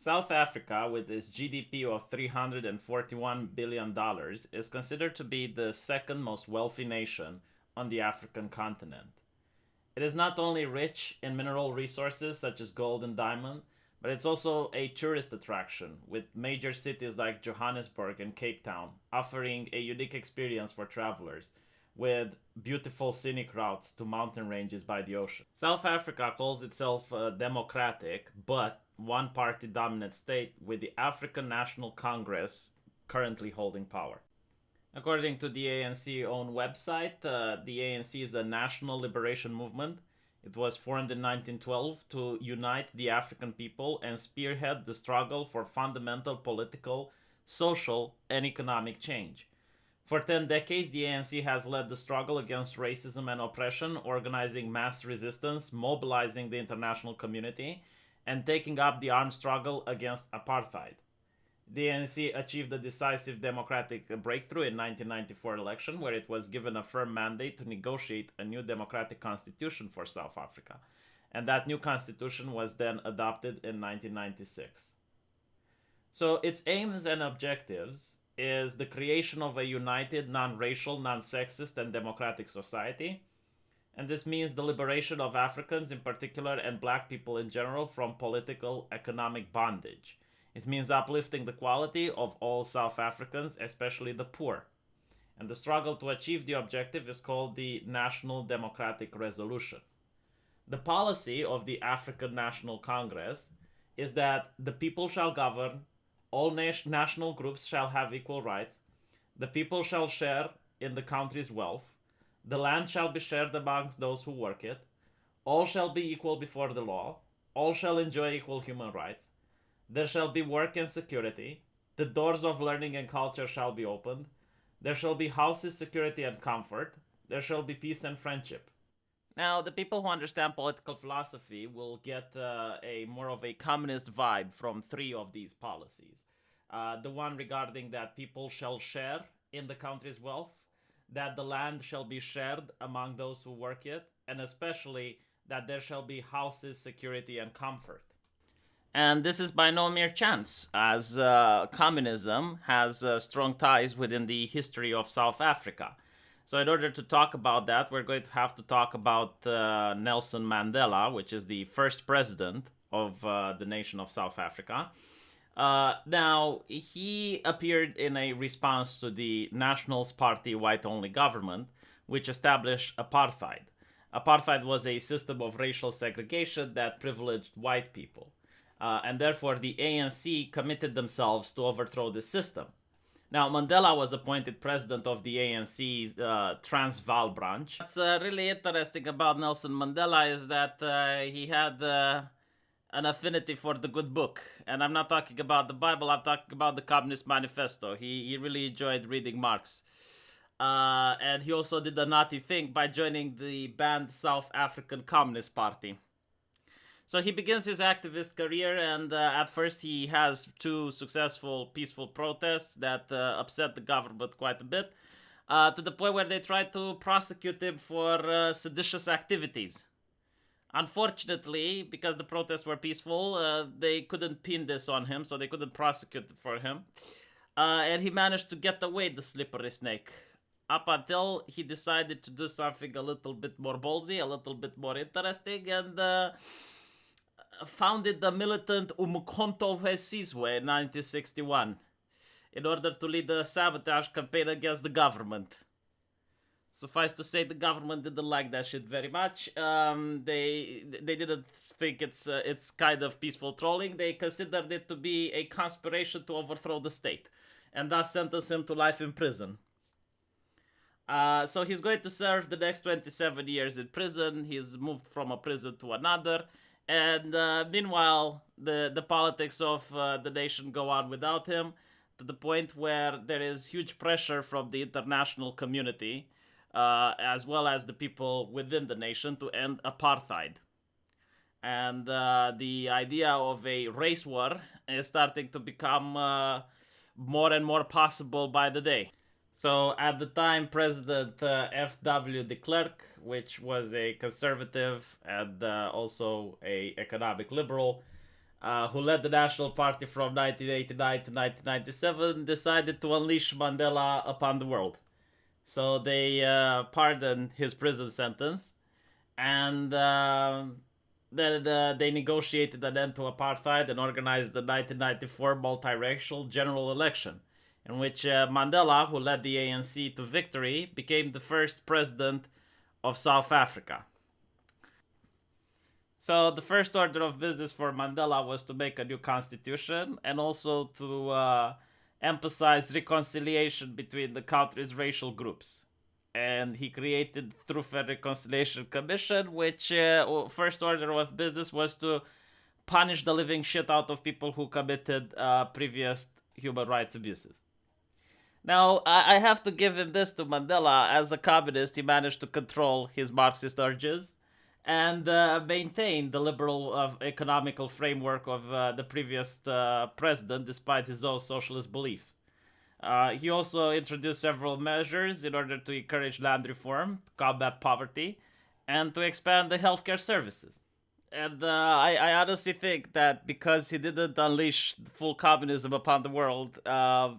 South Africa, with its GDP of $341 billion, is considered to be the second most wealthy nation on the African continent. It is not only rich in mineral resources such as gold and diamond, but it's also a tourist attraction, with major cities like Johannesburg and Cape Town offering a unique experience for travelers, with beautiful scenic routes to mountain ranges by the ocean. South Africa calls itself a democratic but one party dominant state, with the African National Congress currently holding power. According to the ANC own website, the ANC is a national liberation movement. It was formed in 1912 to unite the African people and spearhead the struggle for fundamental political, social, and economic change. For 10 decades, the ANC has led the struggle against racism and oppression, organizing mass resistance, mobilizing the international community, and taking up the armed struggle against apartheid. The ANC achieved a decisive democratic breakthrough in 1994 election, where it was given a firm mandate to negotiate a new democratic constitution for South Africa, and that new constitution was then adopted in 1996. So its aims and objectives is the creation of a united, non-racial, non-sexist, and democratic society, and this means the liberation of Africans in particular and black people in general from political economic bondage. It means uplifting the quality of all South Africans, especially the poor. And the struggle to achieve the objective is called the National Democratic Resolution. The policy of the African National Congress is that the people shall govern, all national groups shall have equal rights, the people shall share in the country's wealth, the land shall be shared amongst those who work it, all shall be equal before the law, all shall enjoy equal human rights, there shall be work and security. The doors of learning and culture shall be opened. There shall be houses, security, and comfort. There shall be peace and friendship. Now, the people who understand political philosophy will get a more of a communist vibe from three of these policies. The one regarding that people shall share in the country's wealth, that the land shall be shared among those who work it, and especially that there shall be houses, security, and comfort. And this is by no mere chance, as communism has strong ties within the history of South Africa. So in order to talk about that, we're going to have to talk about Nelson Mandela, which is the first president of the nation of South Africa. Now, he appeared in a response to the Nationals Party white-only government, which established apartheid. Apartheid was a system of racial segregation that privileged white people. And therefore the ANC committed themselves to overthrow the system. Now, Mandela was appointed president of the ANC's Transvaal branch. What's really interesting about Nelson Mandela is that he had an affinity for the good book. And I'm not talking about the Bible, I'm talking about the Communist Manifesto. He really enjoyed reading Marx. And he also did a naughty thing by joining the banned South African Communist Party. So he begins his activist career, and at first he has two successful peaceful protests that upset the government quite a bit, to the point where they tried to prosecute him for seditious activities. Unfortunately, because the protests were peaceful, they couldn't pin this on him, so they couldn't prosecute for him. And he managed to get away, the slippery snake, up until he decided to do something a little bit more ballsy, a little bit more interesting, and founded the militant Umkhonto we Sizwe in 1961 in order to lead a sabotage campaign against the government. Suffice to say, the government didn't like that shit very much. They didn't think it's kind of peaceful trolling. They considered it to be a conspiration to overthrow the state, and thus sentenced him to life in prison. So he's going to serve the next 27 years in prison. He's moved from a prison to another. And meanwhile, the politics of the nation go on without him, to the point where there is huge pressure from the international community, as well as the people within the nation, to end apartheid. And the idea of a race war is starting to become more and more possible by the day. So at the time, President F.W. de Klerk, which was a conservative and also a economic liberal, who led the National Party from 1989 to 1997, decided to unleash Mandela upon the world. So they pardoned his prison sentence, and then they negotiated an end to apartheid and organized the 1994 multiracial general election, in which Mandela, who led the ANC to victory, became the first president of South Africa. So the first order of business for Mandela was to make a new constitution and also to emphasize reconciliation between the country's racial groups. And he created the Truth and Reconciliation Commission, which first order of business was to punish the living shit out of people who committed previous human rights abuses. Now, I have to give him this to Mandela. As a communist, he managed to control his Marxist urges and maintain the liberal economical framework of the previous president, despite his own socialist belief. He also introduced several measures in order to encourage land reform, combat poverty, and to expand the healthcare services. And I honestly think that because he didn't unleash full communism upon the world,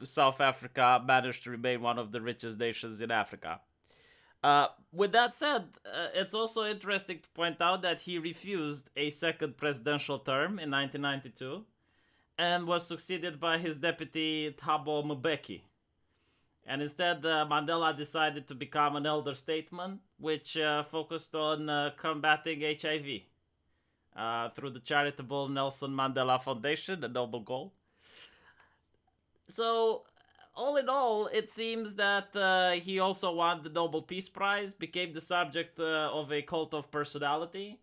South Africa managed to remain one of the richest nations in Africa. With that said, it's also interesting to point out that he refused a second presidential term in 1992 and was succeeded by his deputy Thabo Mbeki. And instead, Mandela decided to become an elder statesman, which focused on combating HIV. Through the charitable Nelson Mandela Foundation, a noble goal. So, all in all, it seems that he also won the Nobel Peace Prize, became the subject of a cult of personality,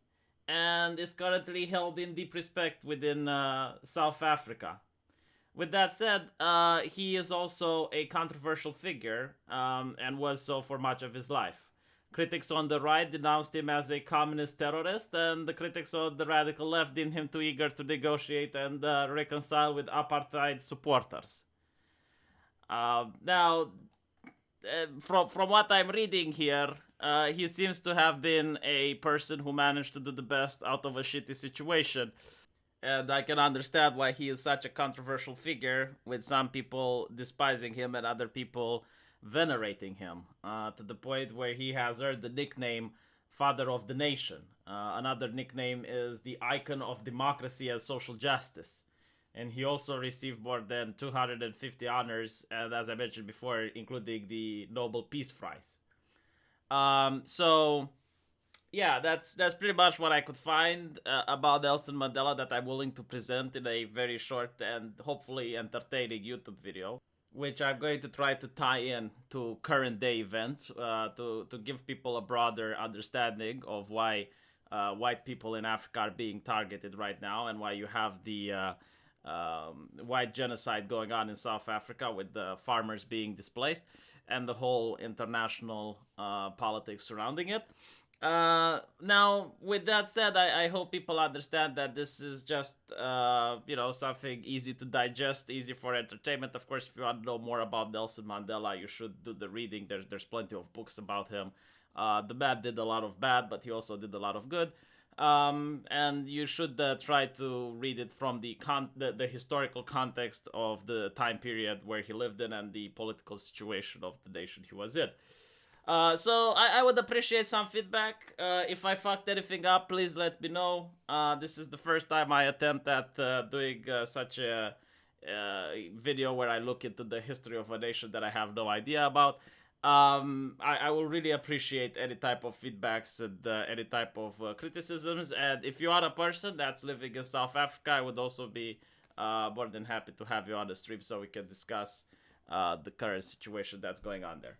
and is currently held in deep respect within South Africa. With that said, he is also a controversial figure, and was so for much of his life. Critics on the right denounced him as a communist terrorist, and the critics on the radical left deemed him too eager to negotiate and reconcile with apartheid supporters. Now, from what I'm reading here, he seems to have been a person who managed to do the best out of a shitty situation. And I can understand why he is such a controversial figure, with some people despising him and other people venerating him, to the point where he has earned the nickname Father of the Nation. Another nickname is the Icon of Democracy and Social Justice. And he also received more than 250 honors, and as I mentioned before, including the Nobel Peace Prize. So, yeah, that's pretty much what I could find about Nelson Mandela that I'm willing to present in a very short and hopefully entertaining YouTube video, which I'm going to try to tie in to current day events to give people a broader understanding of why white people in Africa are being targeted right now, and why you have the white genocide going on in South Africa with the farmers being displaced, and the whole international politics surrounding it. Now, with that said, I hope people understand that this is just, something easy to digest, easy for entertainment. Of course, if you want to know more about Nelson Mandela, you should do the reading. There's plenty of books about him. The man did a lot of bad, but he also did a lot of good. And you should try to read it from the historical context of the time period where he lived in and the political situation of the nation he was in. So I would appreciate some feedback. If I fucked anything up, please let me know. This is the first time I attempt at doing such a video where I look into the history of a nation that I have no idea about. I will really appreciate any type of feedbacks and any type of criticisms. And if you are a person that's living in South Africa, I would also be more than happy to have you on the stream so we can discuss the current situation that's going on there.